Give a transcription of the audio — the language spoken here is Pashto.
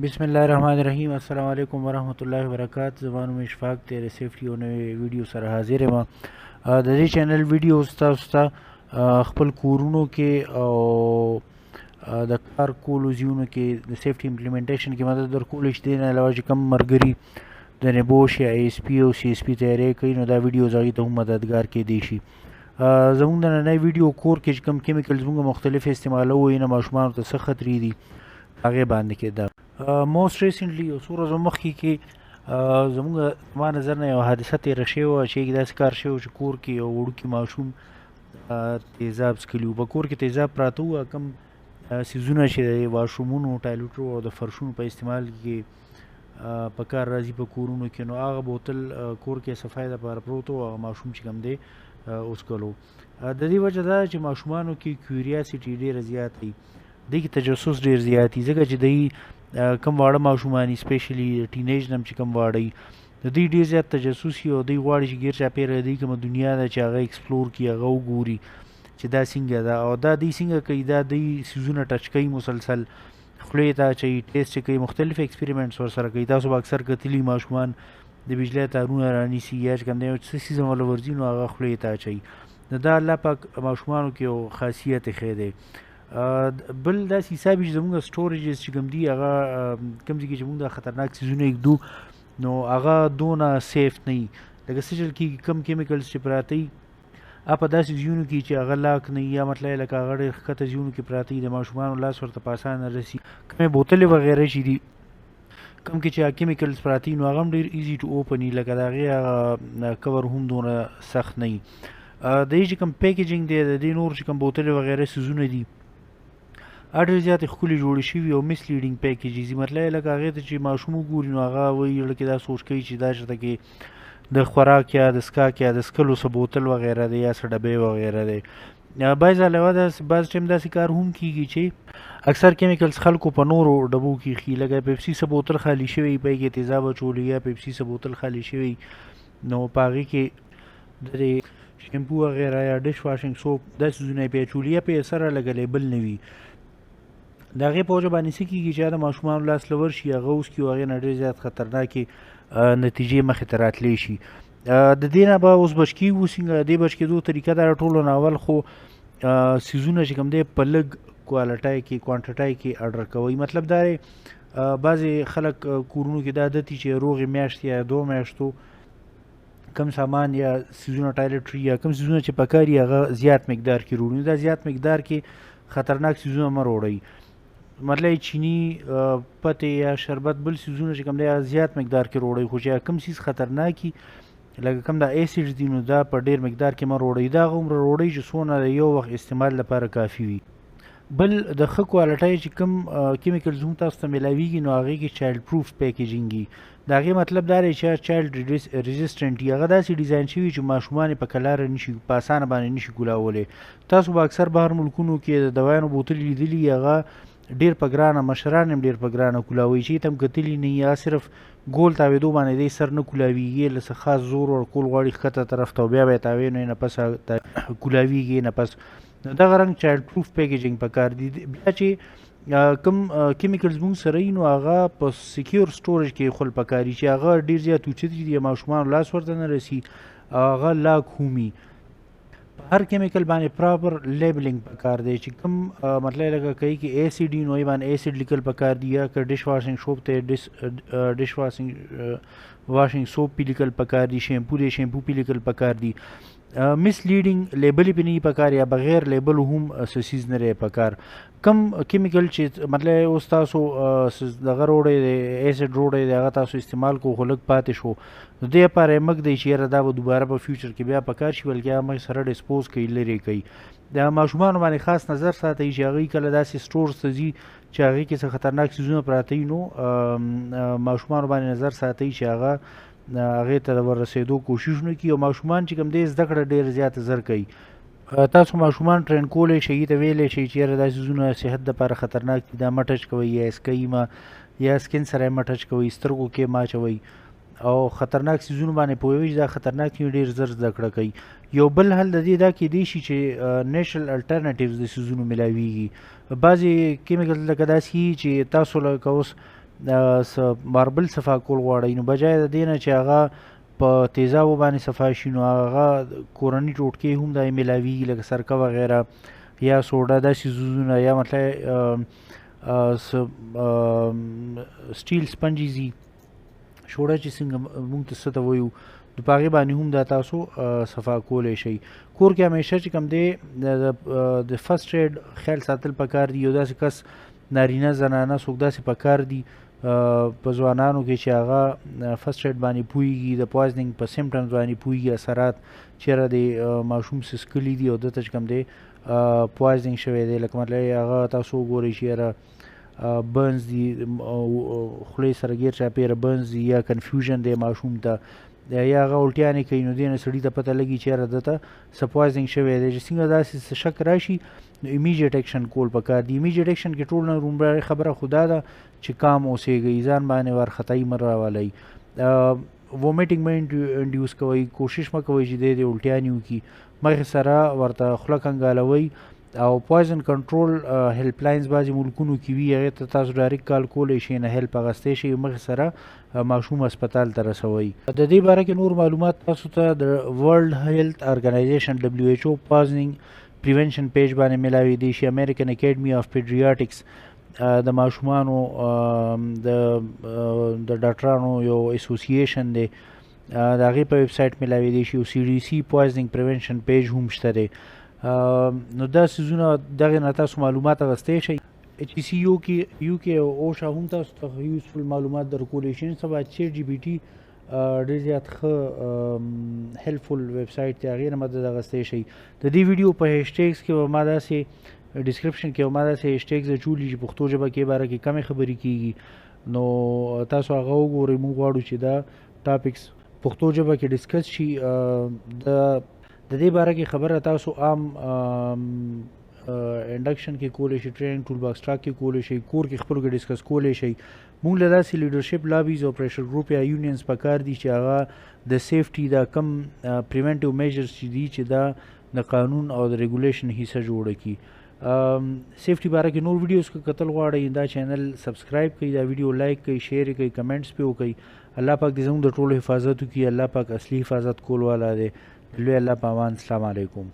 बिस्मिल्लाहिर्रहमानिर्रहीम अस्सलाम वालेकुम वरहमतुल्लाहि वबरकातुहू। ज़बान में इशफाक तेरे सेफ्टी और नवे वीडियो सर हाजिर है د دې چینل ویډیوز تاسو ته خپل کورونو کې او د کار کولو ځایونو کې د سیفټي امپلیمنټیشن کې مدد درکولی شي. دې نه علاوه چې کوم ملګري د نبوش یا ای اس پی او سی اس پی تیاری کوي نو دا ویډیوز هغوی ته هم مددګار کیدی شي. زموږ نننی ویډیو کور کې چې کوم کیمیکلز موږ مختلف استعمالوو یې نه ماشومانو ته څه خطرې دي هغې باندې کېده. موسټ ریسنټلی یو څو ورځو مخکې کې زموږ ما نظر نه یو حادثه تېره شوې وه چې هغې داسې کار شوی و چې کور کې یو وړوکي ماشوم تیزاب څښلي وو. په کور کې تیزاب پراته وو. کوم څیزونه چې د واشرومونو ټایلټونو او د فرشونو په استعمال کې په کار راځي په کورونو کې نو هغه بوتل کور کې صفایي دپاره پروت و. هغه ماشوم چې کوم دی وڅښلو. د دې وجه دا چې ماشومانو کې کیوریاسټي ډېره زیاته وي. دې کې تجسس ډېر زیات وي ځکه چې دوی کم واړه ماشومان سپیشلی ټینیج نه چې کم واړه وي د دوی ډېر زیات تجسس وي او دوی غواړي چې ګیر چاپېره دوی کومه دنیا ده چې هغه ایکسپلور کړي هغه وګوري چې دا څنګه ده او دا دوی څنګه کوي. دا دوی څیزونه ټچ کوي مسلسل خولې ته اچوي ټیسټ کوي مختلف ایکسپریمنټس ورسره کوي. تاسو به اکثر کتلي ماشومان د بجلی تارونه رانیسي یا چې کوم دی څه څیز هم ورځي نو هغه خولې ته اچوي. نو دا الله پاک ماشومانو کې یو خاصیت یې ښی دی. بل داسې حساب چې زموږ سټوریجز چې کوم دي هغه کوم ځای کې چې موږ دا خطرناک څیزونه ایږدو نو هغه دونه سیف نه وي. لکه څه چل کېږي کم کیمیکلز چې پراته وي په داسې ځایونو کې چې هغه لاک نه وي یا مطلب لکه هغه ډېر ښکته ځایونو کې پراته وي د ماشومانو لاس ورته په اسانه رسي. کومې بوتلې وغیره چې دي کوم کې چې هغه کیمیکلز پراته وي نو هغه هم ډېر ایزي ټو اوپن وي. لکه د هغې هغه کور هم دونه سخت نه وي. د دې چې کوم پیکیجنګ دی د دې نور چې کوم بوتلې وغیره څیزونه دي ډېر زیاتې ښکلې جوړې شوي او مس لیډینګ پیکیجز دي. مطلب یې لکه هغې ته چې ماشوم وګوري نو هغه وایي زړه کې دا سوچ کوي چې دا چېرته کې د خوراک یا د څښاک یا د څښلو څه بوتل وغیره دی یا څه ډبې وغیره دی. بعض علاوه بعض ټایم داسې کار هم کېږي چې اکثر کیمیکلز خلکو په نورو ډبو کې ایښي. لکه پیپسي څه بوتل خالي شوی په هغې کې تیزاب اچولی یا پیپسي څه بوتل خالي شوی نو په هغې کې د شیمپو وغیره یا ډش واشنګ سوپ دا څیزونه یې پې اچولي یا پې یې سره لږه لیبل نه وي. د هغې په وجه باندې څه کېږي چې د ماشومانو لاس له ورشي هغه وڅکي او هغې نه ډېر زیات خطرناکې نتیجې مخې ته راتلی شي. د دې نه به اوس بچ کېږو څنګه. د دې بچ کېدو طریقه دا ټولو نه اول خو څیزونه چې کوم دی په لږ کوالټۍ کې کوانټټۍ کې اډر کوئ. مطلب دا دی بعضې خلک کورونو کې دا عادت وي چې روغې میاشتې یا 2 میاشتو کم سامان یا څیزونه ټایلټري یا کم څیزونه چې پکار وي هغه زیات مقدار کې روړي. دا زیات مقدار کې خطرناک څیزونه مه روړئ. مطلب چینی پتې یا شربت بل څیزونه چې کوم دی زیات مقدار کې روړئ. خو چې کوم څیز خطرناکي لکه کوم دا ایسیډ دي نو دا په ډېر مقدار کې مه روړئ. دا هغه عمره روړئ چې څونه د یو وخت استعمال لپاره کافي وي. بل د ښه کوالټۍ چې کوم کیمیکلز هم تاسو ته میلاویږي نو هغې کې چایلډ پروف پیکیجنګ وي. د هغې مطلب دا دی چې چایلډ ریزسټنټ وي. هغه داسې ډیزاین شوي چې ماشومان یې په کلاره نشي په اسانه باندې نشي کولاولی. تاسو به اکثر بهر ملکونو کې د دوایانو بوتلې لیدلي هغه ډېر په ګرانه مشران هم ډېر په ګرانه کولاوي چې ته هم کتلي نه یا صرف ګول تاوېدو باندې دی سر نه کولاویږي له څه خاص زور ورکول غواړي ښکته طرف ته او بیا به یې تاوې نو یې نه پس کولاویږي نه پس. دغه رنګ چایلډ پروف پیکیجنګ پکار دي. بیا چې کوم کیمیکلز مونږ سره وي نو هغه په سیکیور سټوریج کې ایښول پکار دي چې هغه ډېر زیات اوچتې دي ماشومانو لاس ورته نه رسي هغه لاک هم وي. هر کیمیکل باندې پراپر لیبلینګ پکار دی چې کوم مطلب لکه کوي کې ایسیډ وي نو یې باندې ایسیډ لیکل پکار دي یا که ډش واشنګ سوپ ته ډش واشنګ سوپ پې لیکل پکار دي شیمپو دی شیمپو پې لیکل پکار دي. مس لیډینګ لیبل پې نه وي پکار یا بغیر لیبل هم څه څیز نه دی پکار. کم کیمیکل چې مطلب اوس تاسو دغه روړی دی ایسیډ روړی دی هغه تاسو استعمال کو خو لږ پاتې شو نو دې لپاره یې مږ دی چې یاره دا به دوباره په فیوچر کې بیا پکار شي بلکې هغه مږ سره ډسپوز کوي لرې کوي. د ماشومانو باندې خاص نظر ساتئ چې هغوی کله داسې سټورز ته ځي چې هغې کې څه خطرناک څیزونه پراته وي نو ماشومانو باندې نظر ساتئ چې هغه هغې ته د ورسېدو کوشش نه کړي. او ماشومان چې کوم دی زده کړه ډېر زیاته زر کوي. تاسو ماشومان ټرین کولی شئ ته ویلی شئ چې یاره دا څیزونه صحت دپاره خطرناک دي دا مه ټچ کوئ یا اسکئ مه یا سکین سره یې مه ټچ کوئ سترګو کې مه اچوئ او خطرناک څیزونو باندې پوهوي چې دا خطرناک دي ډېر زر زده کړه کوي. یو بل حل د دې دا کیدی شي چې نیچرل الټرنیټیوز د څیزونو میلاویږي. بعضې کیمیکل لکه داسې چې تاسو لکه اوس ماربل صفا کول غواړئ نو بجای د دې نه چې هغه په تیزابو باندې صفا شي نو هغه کورني ټوټکې هم د میلاویږي لکه سرکه وغیره یا سوډا داسې څیزونه یا مطلب سټیل سپنجز دي شوړه چې څنګه موږ ته څه ته وایو د په هغې باندې هم دا تاسو صفا کولی شئ. کور کې همیشه چې کوم دی د فرسټ ایډ خیال ساتل پکار دي. یو داسې کس نارینه زنانه څوک داسې پکار دي په ځوانانو کې چې هغه فرسټ ایډ باندې پوهېږي د پوایزنینګ په سمپټمز باندې پوهېږي اثرات چېرې د ماشوم څه دي او دته چې کوم دی پوایزنینګ شوی دی لکه مطلب هغه تاسو وګورئ چې یاره برنز دي خولې سره ګیر چاپېره برنز دي یا کنفیوژن دی ماشوم ته یا هغه الټیانې کوي نو دې نه سړي ته پته لګي چې یاره دته څه پوایزنینګ شوی دی چې څنګه داسې څه شک راشي نو ایمیډیټ ایکشن کول پکار دي. ایمیډیټ ایکشن کې ټول نه لومړی خبره خو دا ده چې کام اوسېږئ ځان باندې وارخطایي مه راولئ وومیټینګ مه انډیوس کوئ کوشش مه کوئ چې دی الټیانې وکړي مخې سره ورته خوله کنګالوئ او پوایزن کنټرول هیلپ لاینز بعضې ملکونو کې وي هغې ته تاسو ډایرکټ کال کولی شئ نه هیلپ اخیستی شئ مخې سره ماشوم هسپتال ته رسوئ. د دې باره کې نور معلومات تاسو ته د ورلډ هیلث ارګنایزیشن WHO پوایزنینګ پریونشن پیج باندې میلاویدی شي. امریکن اکیډمي آف پیډریاټکس د ماشومانو د ډاکټرانو یو اسوسییشن دی د هغې په ویب سایټ میلاویدی شي او CDC پوایزنینګ پریونشن پیج هم شته دی. نو دا څیزونه دغې نه تاسو معلومات اخیستی شئ. HCU کې او اوشا هم تاسو ته یوزفل معلومات درکولی شي. سبا ChatGPT ډېر زیات ښه هیلپفل ویب سایټ دی هغې نه مدد اخیستی شئ. د دې ویډیو په هیشټیګز کې به ما داسې ډسکرپشن کې به ما داسې هیشټیګز اچولي چې پښتو ژبه کې باره کې کمې خبرې کېږي نو تاسو هغه وګورئ. موږ غواړو چې دا ټاپکس پښتو ژبه کې ډسکس شي. د دې باره کې خبره تاسو عام انډکشن کې کولی شئ ټریننګ ټول باکس ټاک کې کولی شئ کور کې خپلو کې ډسکس کولی شئ. موږ له داسې لیډرشپ لابیز او پریشر ګروپ یا یونینز پکار دي چې هغه د سیفټي دا کم پریونټیو میجرز چې دي چې دا د قانون او د ریګولیشن حصه جوړه کړي. سیفټي باره کې نور ویډیوز که کتل غواړئ دا چینل سبسکرایب کړئ دا ویډیو لایک کړئ شیر یې کړئ کمنټس پې وکړئ. الله پاک دې زموږ د ټولو حفاظت وکړي. الله پاک اصلي حفاظت کول والا دی. لوی الله په امان. السلام علیکم.